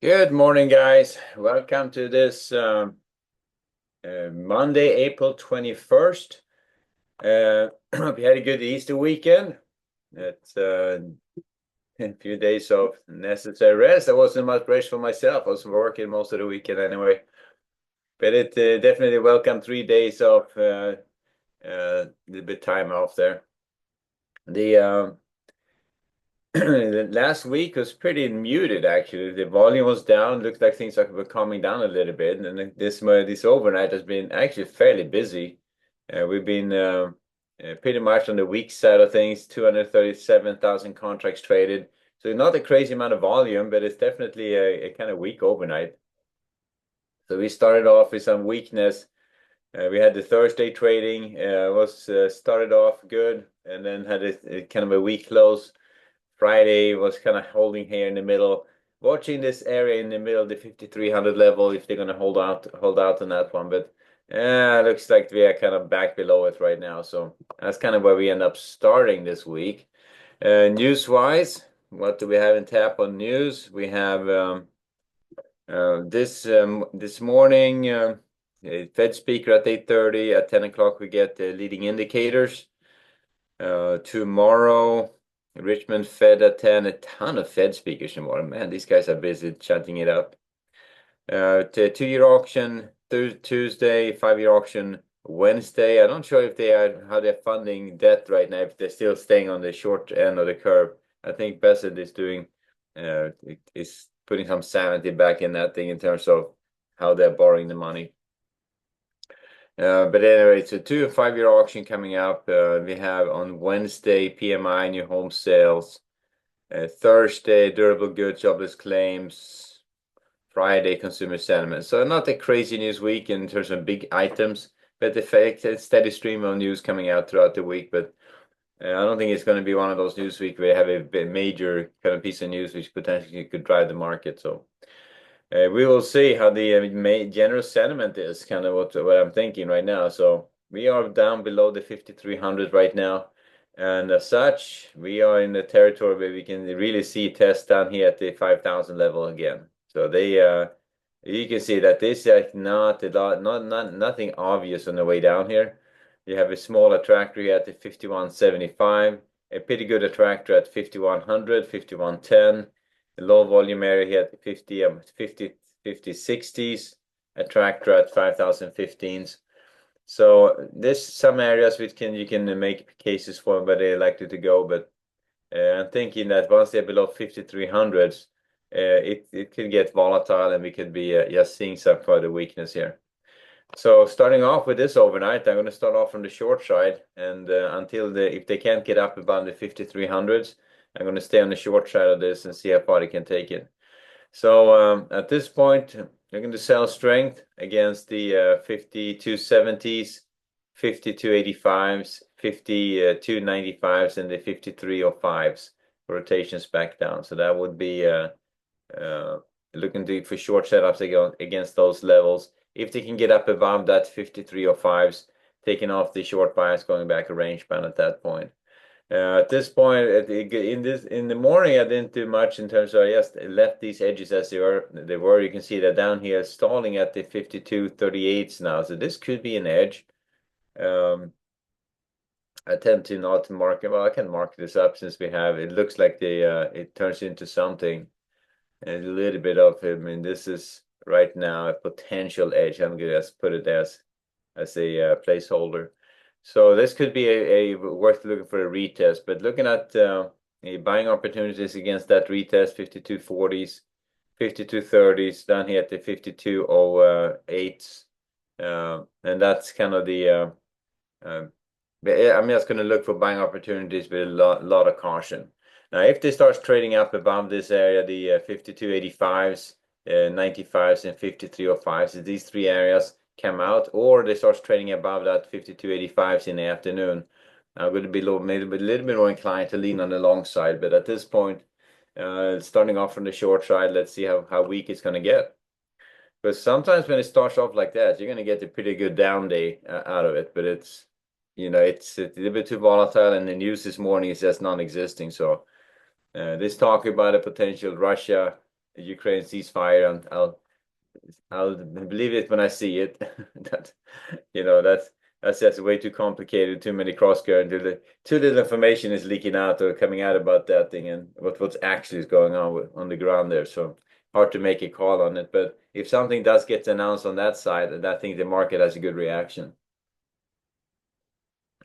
Good morning, guys. Welcome to this Monday, April 21st. Hope you had a good Easter weekend. It's a few days of necessary rest. I wasn't much rest for myself. I was working most of the weekend anyway. But it definitely welcome 3 days of little bit time off there. The the last week was pretty muted, actually. The volume was down. Looked like things were calming down a little bit. And then this overnight has been actually fairly busy. We've been pretty much on the weak side of things, 237,000 contracts traded. So not a crazy amount of volume, but it's definitely a kind of weak overnight. So we started off with some weakness. We had the Thursday trading, was started off good and then had a kind of a weak close. Friday was kind of holding here in the middle, watching this area in the middle of the 5,300 level if they're going to hold out on that one. But looks like we are kind of back below it right now. So that's kind of where we end up starting this week. News-wise, what do we have in tap on news? We have this morning, Fed speaker at 8:30. At 10 o'clock, we get the leading indicators. Tomorrow, Richmond Fed at 10, a ton of Fed speakers tomorrow. Man, these guys are busy chanting it up. Two-year auction Tuesday, 5-year auction Wednesday. I'm not sure if how they're funding debt right now, if they're still staying on the short end of the curve. I think Bassett is putting some sanity back in that thing in terms of how they're borrowing the money. But anyway, it's a 2 and 5-year auction coming up. We have on Wednesday PMI, new home sales. Thursday, durable goods, jobless claims. Friday, consumer sentiment. So not a crazy news week in terms of big items, but the fact a steady stream of news coming out throughout the week. But I don't think it's going to be one of those news weeks where you have a major kind of piece of news which potentially could drive the market. So we will see how the general sentiment is, kind of what I'm thinking right now. So we are down below the 5,300 right now. And as such, we are in the territory where we can really see tests down here at the 5,000 level again. So you can see that this is not a lot, nothing obvious on the way down here. You have a small attractor here at the 5175, a pretty good attractor at 5100, 5110. The low volume area here at 50 60s, attractor at 5,015s. So there's some areas which you can make cases for where they're likely to go, but I'm thinking that once they're below 5,300s, it could get volatile and we could be just seeing some further weakness here. So starting off with this overnight, I'm going to start off from the short side, and if they can't get up above the 5,300s, I'm going to stay on the short side of this and see how far they can take it. So at this point, you're going to sell strength against the 5270s, 5285s, 5295s, and the 5305s. Rotations back down. So that would be looking for short setups against those levels. If they can get up above that 5305s, taking off the short bias, going back a range band at that point. At this point, in the morning, I didn't do much in terms of I just left these edges as they were. You can see that down here stalling at the 5238s now. So this could be an edge. I tend to not mark it. Well, I can mark this up since we have. It looks like it turns into something. And a little bit of it. I mean, this is right now a potential edge. I'm going to just put it as a placeholder. So this could be a worth looking for a retest. But looking at buying opportunities against that retest, 5240s, 5230s, down here at the 5208s. And that's kind of the I'm just going to look for buying opportunities with a lot of caution. Now, if they start trading up above this area, the 5285s, 95s, and 5305s, if these three areas come out, or they start trading above that 5285s in the afternoon, I'm going to be maybe a little bit more inclined to lean on the long side. But at this point, starting off from the short side, let's see how weak it's going to get. Because sometimes when it starts off like that, you're going to get a pretty good down day out of it, but it's a little bit too volatile, and the news this morning is just non-existing. So this talk about a potential Russia Ukraine ceasefire, and I'll believe it when I see it. That that's just way too complicated, too many cross currents. Too little information is leaking out or coming out about that thing and what's actually is going on on the ground there. So hard to make a call on it. But if something does get announced on that side, I think the market has a good reaction.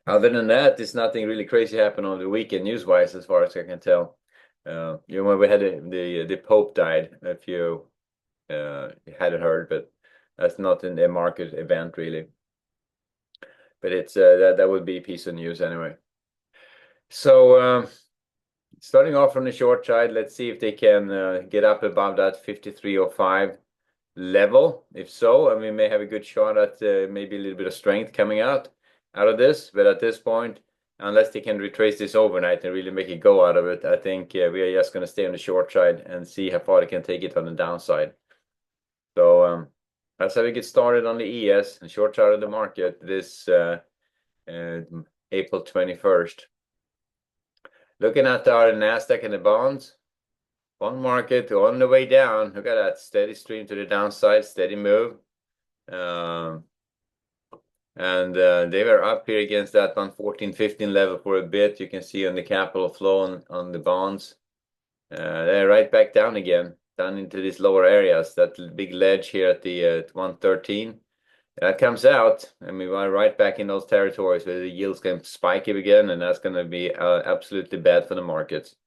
Other than that, there's nothing really crazy happened on the weekend news-wise, as far as I can tell. When we had the Pope died, if you hadn't heard, but that's not in a market event really. But it's that would be a piece of news anyway. So starting off from the short side, let's see if they can get up above that 53.05 level. If so, we may have a good shot at maybe a little bit of strength coming out of this. But at this point, unless they can retrace this overnight and really make a go out of it, I think we are just going to stay on the short side and see how far they can take it on the downside. So that's how we get started on the ES and short side of the market this April 21st. Looking at our NASDAQ and the bonds, bond market on the way down. Look at that steady stream to the downside, steady move. And they were up here against that 114.15 level for a bit. You can see on the capital flow on the bonds. They're right back down again, down into these lower areas. That big ledge here at the 113. That comes out, we're right back in those territories where the yields can spike again, and that's going to be absolutely bad for the markets.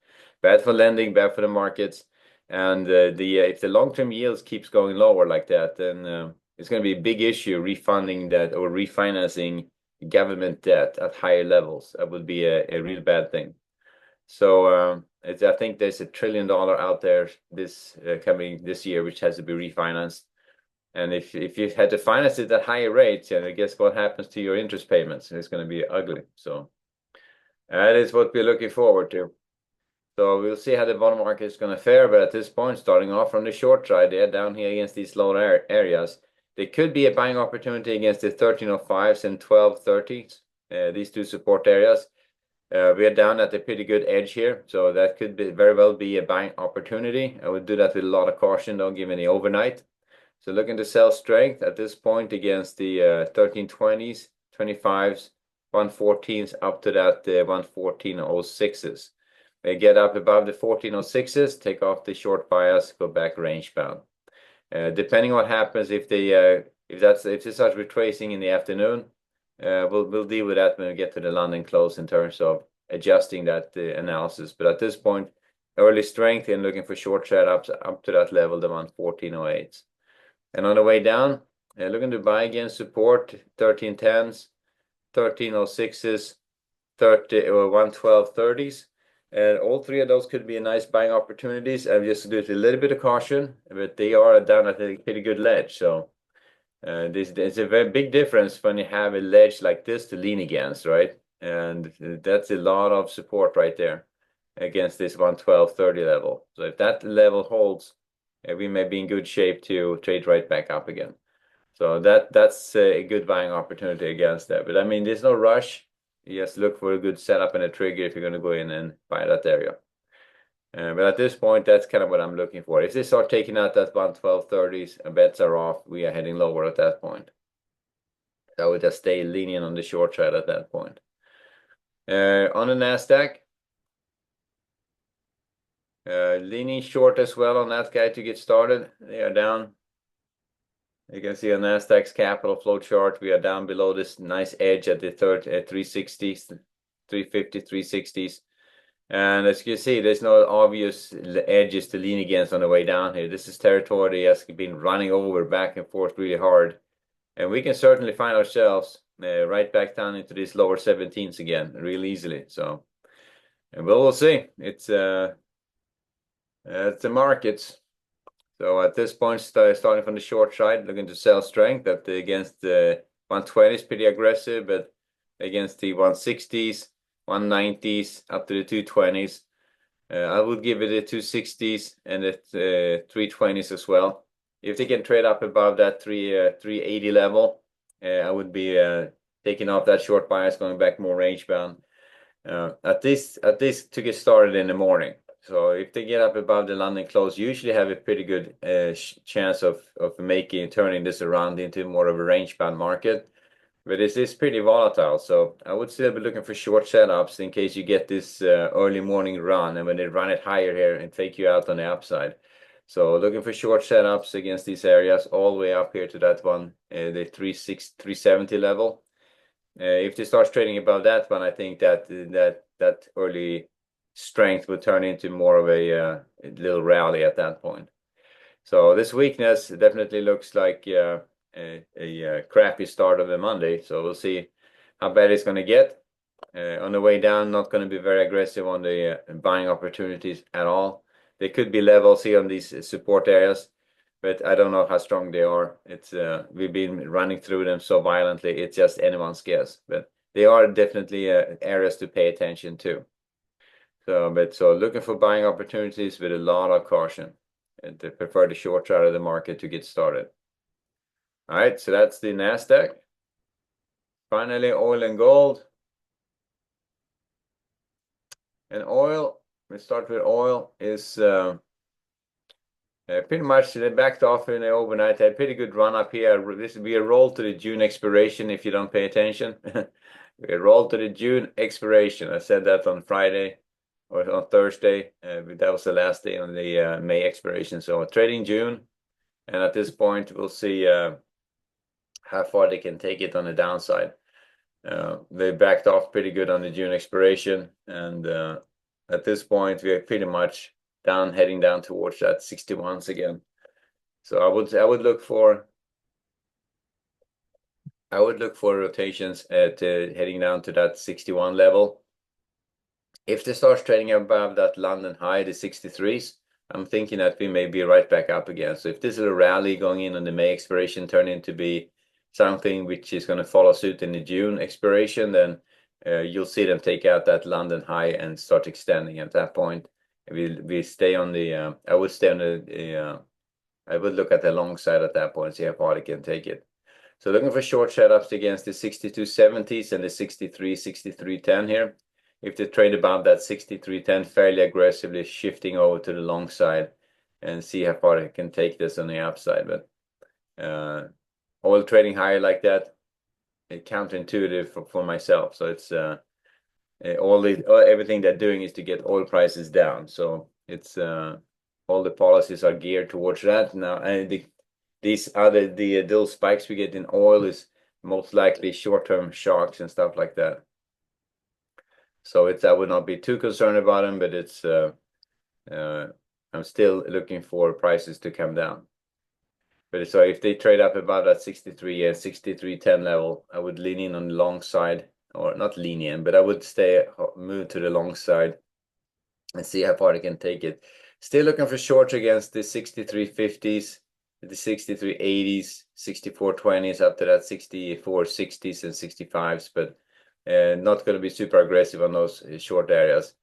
Bad for lending, bad for the markets. And if the long-term yields keeps going lower like that, then it's going to be a big issue refunding that or refinancing government debt at higher levels. That would be a real bad thing. So I think there's $1 trillion out there coming this year, which has to be refinanced. And if you had to finance it at higher rates, I guess what happens to your interest payments? It's going to be ugly. So that is what we're looking forward to. So we'll see how the bond market is going to fare. But at this point, starting off from the short side, they're down here against these lower areas. There could be a buying opportunity against the 1305s and 1230s, these two support areas. We are down at a pretty good edge here, so that could very well be a buying opportunity. I would do that with a lot of caution. Don't give any overnight. So looking to sell strength at this point against the 1320s, 25s, 114s up to that 114.06s. They get up above the 14.06s, take off the short bias, go back range bound. Depending on what happens if they start retracing in the afternoon, we'll deal with that when we get to the London close in terms of adjusting that analysis. But at this point, early strength and looking for short setups up to that level, the 114.08s. And on the way down, looking to buy again support 1310s, 1306s, 11230s. And all three of those could be nice buying opportunities. And just do it with a little bit of caution, but they are down at a pretty good ledge. So there's a very big difference when you have a ledge like this to lean against, right? And that's a lot of support right there against this 112.30 level. So if that level holds, we may be in good shape to trade right back up again. So that's a good buying opportunity against that. But there's no rush. You just look for a good setup and a trigger if you're going to go in and buy that area. But at this point, that's kind of what I'm looking for. If they start taking out that 112.30s and bets are off, we are heading lower at that point. I would just stay leaning on the short side at that point. On the NASDAQ, leaning short as well on that guy to get started. They are down. You can see on NASDAQ's capital flow chart, we are down below this nice edge at the 360s, 350, 360s. And as you can see, there's no obvious edges to lean against on the way down here. This is territory that has been running over back and forth really hard. And we can certainly find ourselves right back down into these lower 17s again, real easily. So, and we'll see. It's the markets. So at this point, starting from the short side, looking to sell strength against the 120s, pretty aggressive, but against the 160s, 190s, up to the 220s. I would give it a 260s and the 320s as well. If they can trade up above that 380 level, I would be taking off that short bias, going back more range bound. At least to get started in the morning. So if they get up above the London close, usually have a pretty good chance of turning this around into more of a range-bound market. But it is pretty volatile, so I would still be looking for short setups in case you get this early morning run, and when they run it higher here and take you out on the upside. So looking for short setups against these areas all the way up here to that one, the 370 level. If they start trading above that one, I think that early strength would turn into more of a little rally at that point. So this weakness definitely looks like a crappy start of the Monday. So we'll see how bad it's going to get. On the way down, not going to be very aggressive on the buying opportunities at all. There could be levels here on these support areas, but I don't know how strong they are. It's we've been running through them so violently, it's just anyone's guess. But they are definitely areas to pay attention to. So looking for buying opportunities with a lot of caution, and to prefer the short side of the market to get started. All right, so that's the Nasdaq. Finally, oil and gold. And oil, we start with oil, is pretty much they backed off in the overnight. Had a pretty good run up here. This will be a roll to the June expiration if you don't pay attention. We roll to the June expiration. I said that on Friday or on Thursday. That was the last day on the May expiration. So trading June, and at this point we'll see how far they can take it on the downside. They backed off pretty good on the June expiration, and at this point we are pretty much heading down towards that 61s again. So I would look for rotations at heading down to that 61 level. If they start trading above that London high, the 63s, I'm thinking that we may be right back up again. So if this is a rally going in on the May expiration turn into be something which is going to follow suit in the June expiration, then you'll see them take out that London high and start extending at that point. We stay on the I would stay on the I would look at the long side at that point and see how far they can take it. So looking for short setups against the 62.70s and the 63.10 here. If they trade above that 63.10 fairly aggressively, shifting over to the long side and see how far they can take this on the upside. But oil trading higher like that, it's counterintuitive for myself. So it's everything they're doing is to get oil prices down. So it's all the policies are geared towards that now. And those spikes we get in oil is most likely short-term shocks and stuff like that. So I would not be too concerned about them, but it's I'm still looking for prices to come down. But so if they trade up about that 63 and 63.10 level, I would lean in on the long side, or not lean in, but I would move to the long side and see how far they can take it. Still looking for shorts against the 63.50s, the 63.80s, 64.20s up to that 64.60s and 65s, but not going to be super aggressive on those short areas.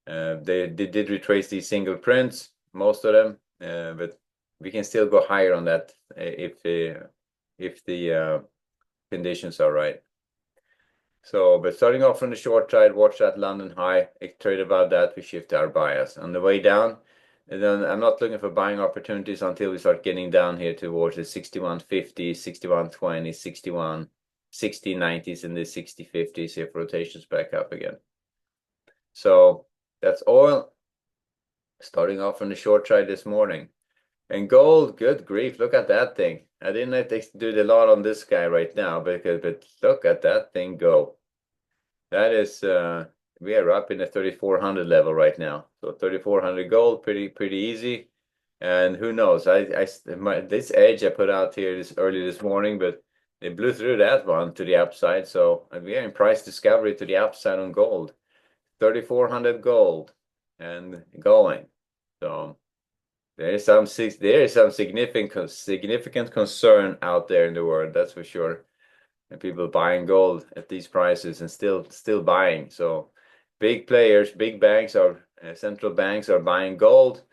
They did retrace these single prints, most of them, but we can still go higher on that if the conditions are right. So, but starting off from the short side, watch that London high. Trade above that, we shift our bias. On the way down, and then I'm not looking for buying opportunities until we start getting down here towards the 61.50, 61.20, 61, 60.90s, and the 60.50s if rotations back up again. So that's oil. Starting off from the short side this morning. And gold, good grief, look at that thing. I didn't have to do a lot on this guy right now, but look at that thing go. That is, we are up in the 3,400 level right now. So 3,400 gold, pretty easy. And who knows? This edge I put out here early this morning, but they blew through that one to the upside. So we are in price discovery to the upside on gold. 3,400 gold and going. So there is some significant concern out there in the world, that's for sure. And people buying gold at these prices and still buying. So big players, big banks central banks are buying gold.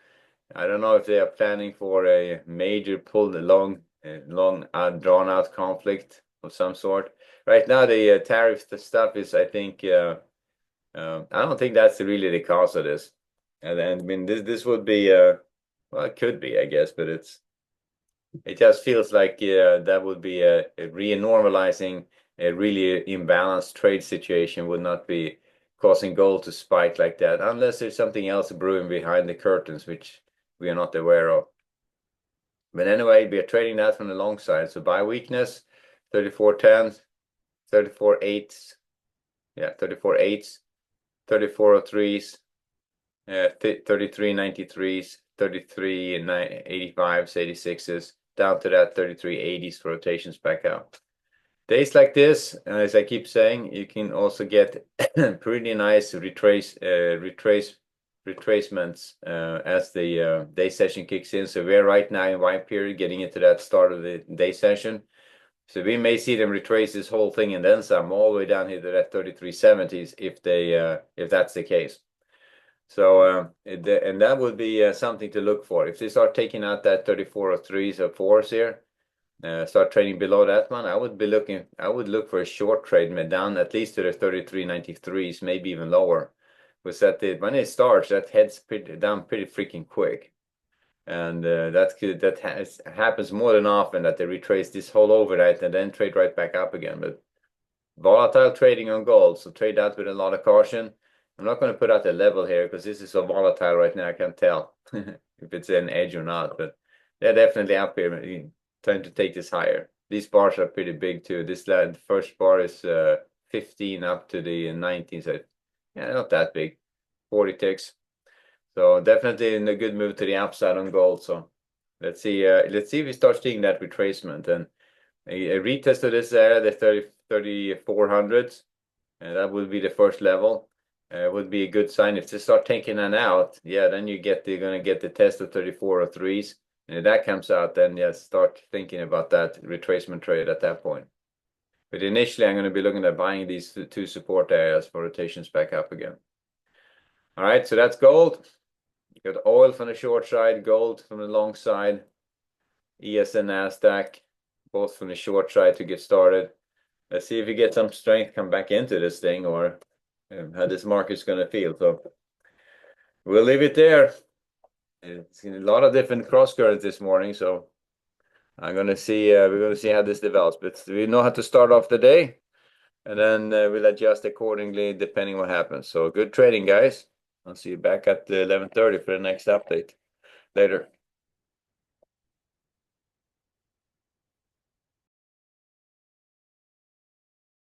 I don't know if they are planning for a major long drawn out conflict of some sort. Right now, the tariff stuff is, I think, I don't think that's really the cause of this. And then, I mean, this would be well, it could be, I guess, but it just feels like that would be a re-normalizing a really imbalanced trade situation would not be causing gold to spike like that, unless there's something else brewing behind the curtains, which we are not aware of. But anyway, we are trading that from the long side. So buy weakness, 34.10, 34.8, yeah, 34.8s, 34.03s, 33.93s, 33.85s, 86s, down to that 33.80s for rotations back out. Days like this, as I keep saying, you can also get pretty nice retracements as the day session kicks in. So we're right now in Y period, getting into that start of the day session. So we may see them retrace this whole thing and then some all the way down here to that 33.70s if that's the case. So and that would be something to look for. If they start taking out that 34.03s or 4s here, start trading below that one, I would look for a short trade down at least to the 33.93s, maybe even lower. Because when it starts, that heads down pretty freaking quick. And happens more than often that they retrace this whole overnight and then trade right back up again. But volatile trading on gold, so trade that with a lot of caution. I'm not going to put out a level here because this is so volatile right now. I can't tell if it's an edge or not, but they're definitely up here trying to take this higher. These bars are pretty big too. This first bar is 15 up to the 19, so yeah, not that big. 40 ticks. So definitely in a good move to the upside on gold. So let's see if we start seeing that retracement and a retest of this area, the 3400s, and that would be the first level. Would be a good sign. If they start taking that out, yeah, then you're gonna get the test of 3403s. And if that comes out, then yeah, start thinking about that retracement trade at that point. But initially, I'm going to be looking at buying these two support areas for rotations back up again. All right, so that's gold. You got oil from the short side, gold from the long side, ES and NASDAQ, both from the short side to get started. Let's see if we get some strength come back into this thing or how this market's going to feel. So we'll leave it there. It's a lot of different cross currents this morning, so I'm going to see. We're going to see how this develops. But we know how to start off the day, and then we'll adjust accordingly depending what happens. So good trading, guys. I'll see you back at 11:30 for the next update. Later.